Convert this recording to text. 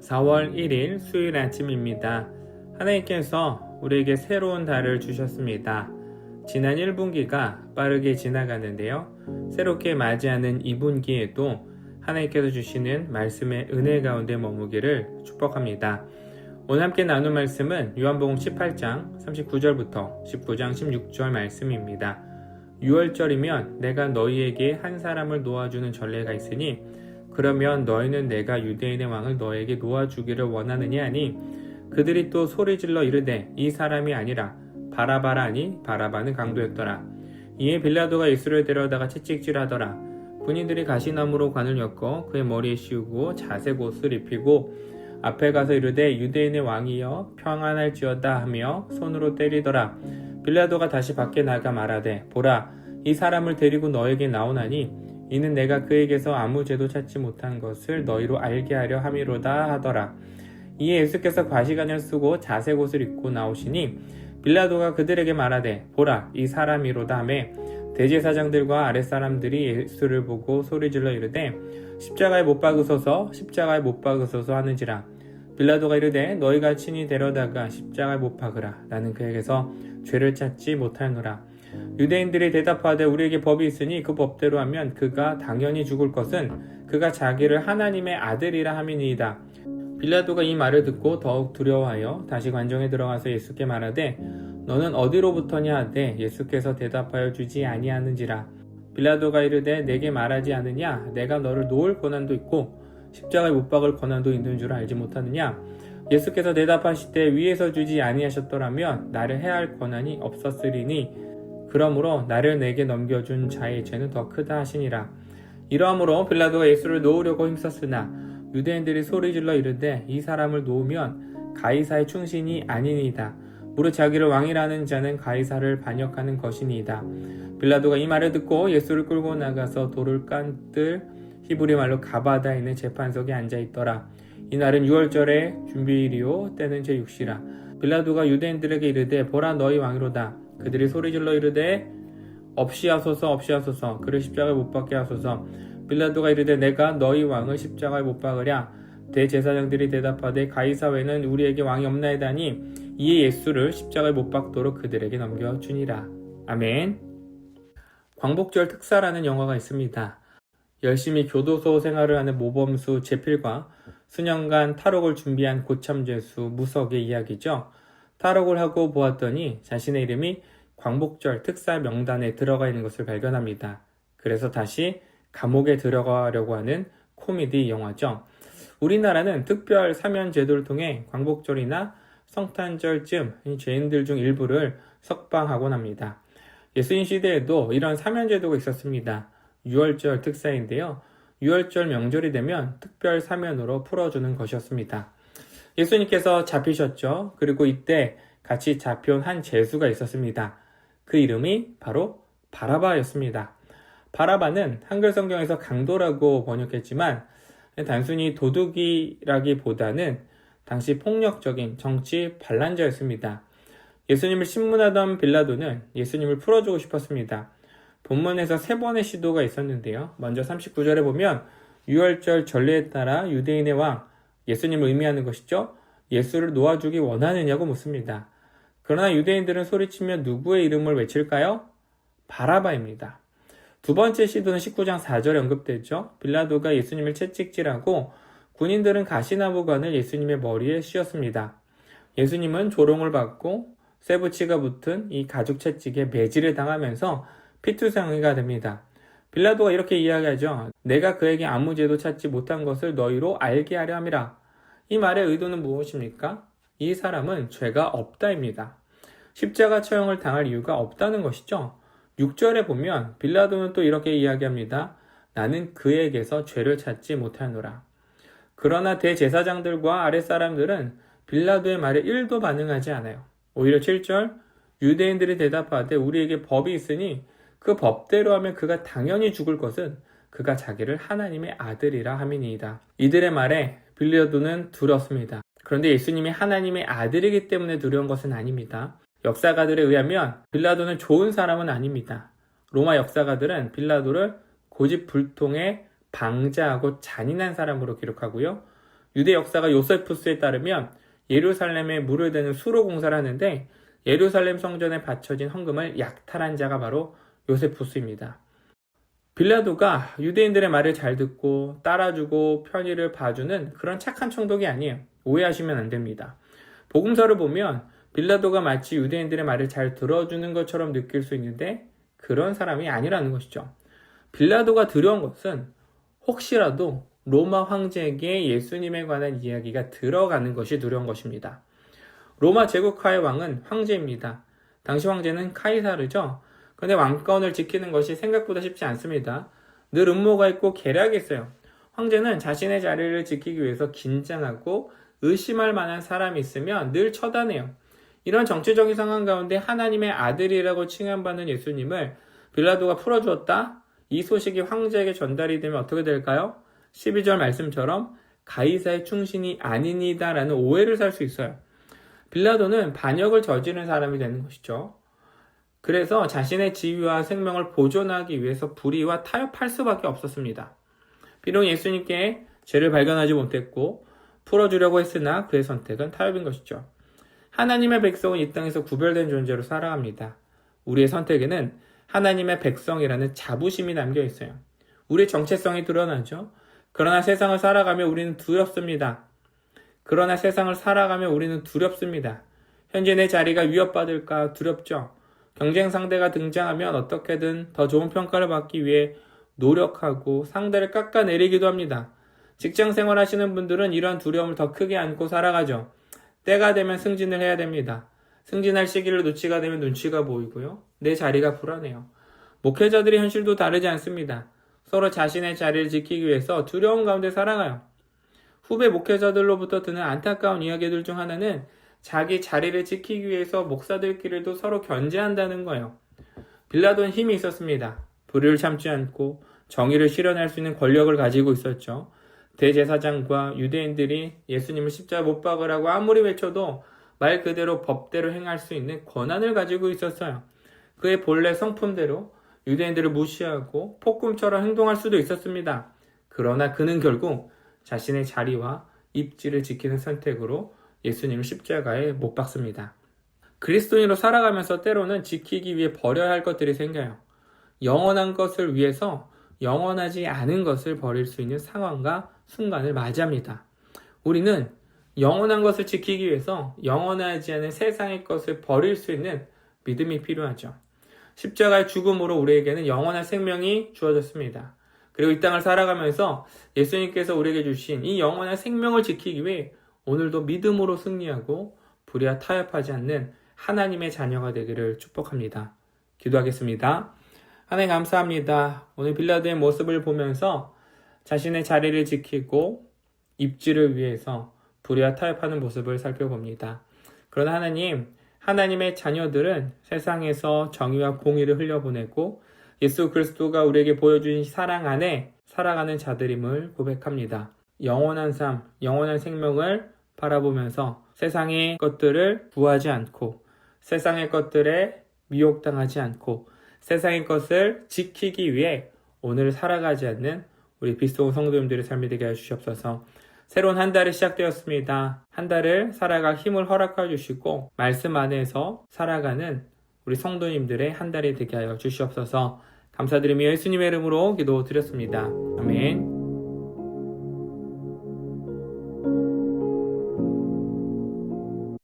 4월 1일 수요일 아침입니다. 하나님께서 우리에게 새로운 달을 주셨습니다. 지난 1분기가 빠르게 지나가는데요. 새롭게 맞이하는 2분기에도 하나님께서 주시는 말씀의 은혜 가운데 머무기를 축복합니다. 오늘 함께 나눌 말씀은 요한복음 18장 39절부터 19장 16절 말씀입니다. 6월절이면 내가 너희에게 한 사람을 놓아주는 전례가 있으니 그러면 너희는 내가 유대인의 왕을 너에게 놓아주기를 원하느냐 하니 그들이 또 소리질러 이르되 이 사람이 아니라 바라바라 하니 바라바는 강도였더라. 이에 빌라도가 예수를 데려다가 채찍질하더라. 군인들이 가시나무로 관을 엮어 그의 머리에 씌우고 자색 옷을 입히고 앞에 가서 이르되 유대인의 왕이여 평안할지어다 하며 손으로 때리더라. 빌라도가 다시 밖에 나가 말하되 보라 이 사람을 데리고 너에게 나오나니 이는 내가 그에게서 아무 죄도 찾지 못한 것을 너희로 알게 하려 함이로다 하더라. 이에 예수께서 과시관을 쓰고 자색 옷을 입고 나오시니 빌라도가 그들에게 말하되 보라 이 사람이로다 하매 대제사장들과 아랫사람들이 예수를 보고 소리질러 이르되 십자가에 못 박으소서 십자가에 못 박으소서 하는지라. 빌라도가 이르되 너희가 친히 데려다가 십자가에 못 박으라. 나는 그에게서 죄를 찾지 못하노라. 유대인들이 대답하되 우리에게 법이 있으니 그 법대로 하면 그가 당연히 죽을 것은 그가 자기를 하나님의 아들이라 함이니이다. 빌라도가 이 말을 듣고 더욱 두려워하여 다시 관정에 들어가서 예수께 말하되 너는 어디로부터냐 하되 예수께서 대답하여 주지 아니하는지라. 빌라도가 이르되 내게 말하지 않으냐 내가 너를 놓을 권한도 있고 십자가에 못 박을 권한도 있는 줄 알지 못하느냐. 예수께서 대답하시되 위에서 주지 아니하셨더라면 나를 해할 권한이 없었으리니 그러므로 나를 내게 넘겨준 자의 죄는 더 크다 하시니라. 이러함으로 빌라도가 예수를 놓으려고 힘썼으나 유대인들이 소리질러 이르되 이 사람을 놓으면 가이사의 충신이 아니니이다. 무릇 자기를 왕이라는 자는 가이사를 반역하는 것이니이다. 빌라도가 이 말을 듣고 예수를 끌고 나가서 돌을 깐들 히브리 말로 가바다에 있는 재판석에 앉아있더라. 이날은 6월절의 준비일이요 때는 제6시라. 빌라도가 유대인들에게 이르되 보라 너희 왕이로다. 그들이 소리질러 이르되 없이 하소서 그를 십자가에 못 박게 하소서. 빌라도가 이르되 내가 너희 왕을 십자가에 못 박으랴. 대제사장들이 대답하되 가이사 외에는 우리에게 왕이 없나이다니 이에 예수를 십자가에 못 박도록 그들에게 넘겨주니라. 아멘. 광복절 특사라는 영화가 있습니다. 열심히 교도소 생활을 하는 모범수 제필과 수년간 탈옥을 준비한 고참죄수 무석의 이야기죠. 탈옥을 하고 보았더니 자신의 이름이 광복절 특사 명단에 들어가 있는 것을 발견합니다. 그래서 다시 감옥에 들어가려고 하는 코미디 영화죠. 우리나라는 특별 사면 제도를 통해 광복절이나 성탄절쯤 죄인들 중 일부를 석방하곤 합니다. 예수님 시대에도 이런 사면 제도가 있었습니다. 6월절 특사인데요. 6월절 명절이 되면 특별 사면으로 풀어주는 것이었습니다. 예수님께서 잡히셨죠. 그리고 이때 같이 잡혀온 한 죄수가 있었습니다. 그 이름이 바로 바라바였습니다. 바라바는 한글 성경에서 강도라고 번역했지만 단순히 도둑이라기보다는 당시 폭력적인 정치 반란자였습니다. 예수님을 신문하던 빌라도는 예수님을 풀어주고 싶었습니다. 본문에서 3번의 시도가 있었는데요. 먼저 39절에 보면 6월절 전례에 따라 유대인의 왕, 예수님을 의미하는 것이죠. 예수를 놓아주기 원하느냐고 묻습니다. 그러나 유대인들은 소리치며 누구의 이름을 외칠까요? 바라바입니다. 두 번째 시도는 19장 4절에 언급되죠. 빌라도가 예수님을 채찍질하고 군인들은 가시나무관을 예수님의 머리에 씌웠습니다. 예수님은 조롱을 받고 쇠붙이가 붙은 이 가죽 채찍에 매질을 당하면서 피투성이가 됩니다. 빌라도가 이렇게 이야기하죠. 내가 그에게 아무 죄도 찾지 못한 것을 너희로 알게 하려 함이라. 이 말의 의도는 무엇입니까? 이 사람은 죄가 없다입니다. 십자가 처형을 당할 이유가 없다는 것이죠. 6절에 보면 빌라도는 또 이렇게 이야기합니다. 나는 그에게서 죄를 찾지 못하노라. 그러나 대제사장들과 아랫사람들은 빌라도의 말에 1도 반응하지 않아요. 오히려 7절 유대인들이 대답하되 우리에게 법이 있으니 그 법대로 하면 그가 당연히 죽을 것은 그가 자기를 하나님의 아들이라 함이니이다. 이들의 말에 빌라도는 두렵습니다. 그런데 예수님이 하나님의 아들이기 때문에 두려운 것은 아닙니다. 역사가들에 의하면 빌라도는 좋은 사람은 아닙니다. 로마 역사가들은 빌라도를 고집불통의 방자하고 잔인한 사람으로 기록하고요. 유대 역사가 요세푸스에 따르면 예루살렘에 물을 대는 수로 공사를 하는데 예루살렘 성전에 바쳐진 헌금을 약탈한 자가 바로 요세푸스입니다. 빌라도가 유대인들의 말을 잘 듣고 따라주고 편의를 봐주는 그런 착한 총독이 아니에요. 오해하시면 안 됩니다. 복음서를 보면 빌라도가 마치 유대인들의 말을 잘 들어주는 것처럼 느낄 수 있는데 그런 사람이 아니라는 것이죠. 빌라도가 두려운 것은 혹시라도 로마 황제에게 예수님에 관한 이야기가 들어가는 것이 두려운 것입니다. 로마 제국하의 왕은 황제입니다. 당시 황제는 카이사르죠. 근데 왕권을 지키는 것이 생각보다 쉽지 않습니다. 늘 음모가 있고 계략이 있어요. 황제는 자신의 자리를 지키기 위해서 긴장하고 의심할 만한 사람이 있으면 늘 처단해요. 이런 정치적인 상황 가운데 하나님의 아들이라고 칭함받는 예수님을 빌라도가 풀어주었다? 이 소식이 황제에게 전달이 되면 어떻게 될까요? 12절 말씀처럼 가이사의 충신이 아니니다 라는 오해를 살 수 있어요. 빌라도는 반역을 저지른 사람이 되는 것이죠. 그래서 자신의 지위와 생명을 보존하기 위해서 불의와 타협할 수밖에 없었습니다. 비록 예수님께 죄를 발견하지 못했고 풀어주려고 했으나 그의 선택은 타협인 것이죠. 하나님의 백성은 이 땅에서 구별된 존재로 살아갑니다. 우리의 선택에는 하나님의 백성이라는 자부심이 담겨 있어요. 우리의 정체성이 드러나죠. 그러나 세상을 살아가며 우리는 두렵습니다. 현재 내 자리가 위협받을까 두렵죠. 경쟁 상대가 등장하면 어떻게든 더 좋은 평가를 받기 위해 노력하고 상대를 깎아내리기도 합니다. 직장 생활 하시는 분들은 이러한 두려움을 더 크게 안고 살아가죠. 때가 되면 승진을 해야 됩니다. 승진할 시기를 놓치게 되면 눈치가 보이고요. 내 자리가 불안해요. 목회자들의 현실도 다르지 않습니다. 서로 자신의 자리를 지키기 위해서 두려움 가운데 살아가요. 후배 목회자들로부터 드는 안타까운 이야기들 중 하나는 자기 자리를 지키기 위해서 목사들끼리도 서로 견제한다는 거예요. 빌라도는 힘이 있었습니다. 불의를 참지 않고 정의를 실현할 수 있는 권력을 가지고 있었죠. 대제사장과 유대인들이 예수님을 십자가에 못 박으라고 아무리 외쳐도 말 그대로 법대로 행할 수 있는 권한을 가지고 있었어요. 그의 본래 성품대로 유대인들을 무시하고 폭군처럼 행동할 수도 있었습니다. 그러나 그는 결국 자신의 자리와 입지를 지키는 선택으로 예수님을 십자가에 못 박습니다. 그리스도인으로 살아가면서 때로는 지키기 위해 버려야 할 것들이 생겨요. 영원한 것을 위해서 영원하지 않은 것을 버릴 수 있는 상황과 순간을 맞이합니다. 우리는 영원한 것을 지키기 위해서 영원하지 않은 세상의 것을 버릴 수 있는 믿음이 필요하죠. 십자가의 죽음으로 우리에게는 영원한 생명이 주어졌습니다. 그리고 이 땅을 살아가면서 예수님께서 우리에게 주신 이 영원한 생명을 지키기 위해 오늘도 믿음으로 승리하고 불의와 타협하지 않는 하나님의 자녀가 되기를 축복합니다. 기도하겠습니다. 하나님 감사합니다. 오늘 빌라도의 모습을 보면서 자신의 자리를 지키고 입지를 위해서 불의와 타협하는 모습을 살펴봅니다. 그러나 하나님의 자녀들은 세상에서 정의와 공의를 흘려보내고 예수 그리스도가 우리에게 보여준 사랑 안에 살아가는 자들임을 고백합니다. 영원한 삶, 영원한 생명을 바라보면서 세상의 것들을 구하지 않고 세상의 것들에 미혹당하지 않고 세상의 것을 지키기 위해 오늘 살아가지 않는 우리 비스온 성도님들의 삶이 되게 해주시옵소서. 새로운 한 달이 시작되었습니다. 한 달을 살아갈 힘을 허락해 주시고 말씀 안에서 살아가는 우리 성도님들의 한 달이 되게 하여 주시옵소서. 감사드리며 예수님의 이름으로 기도드렸습니다. 아멘.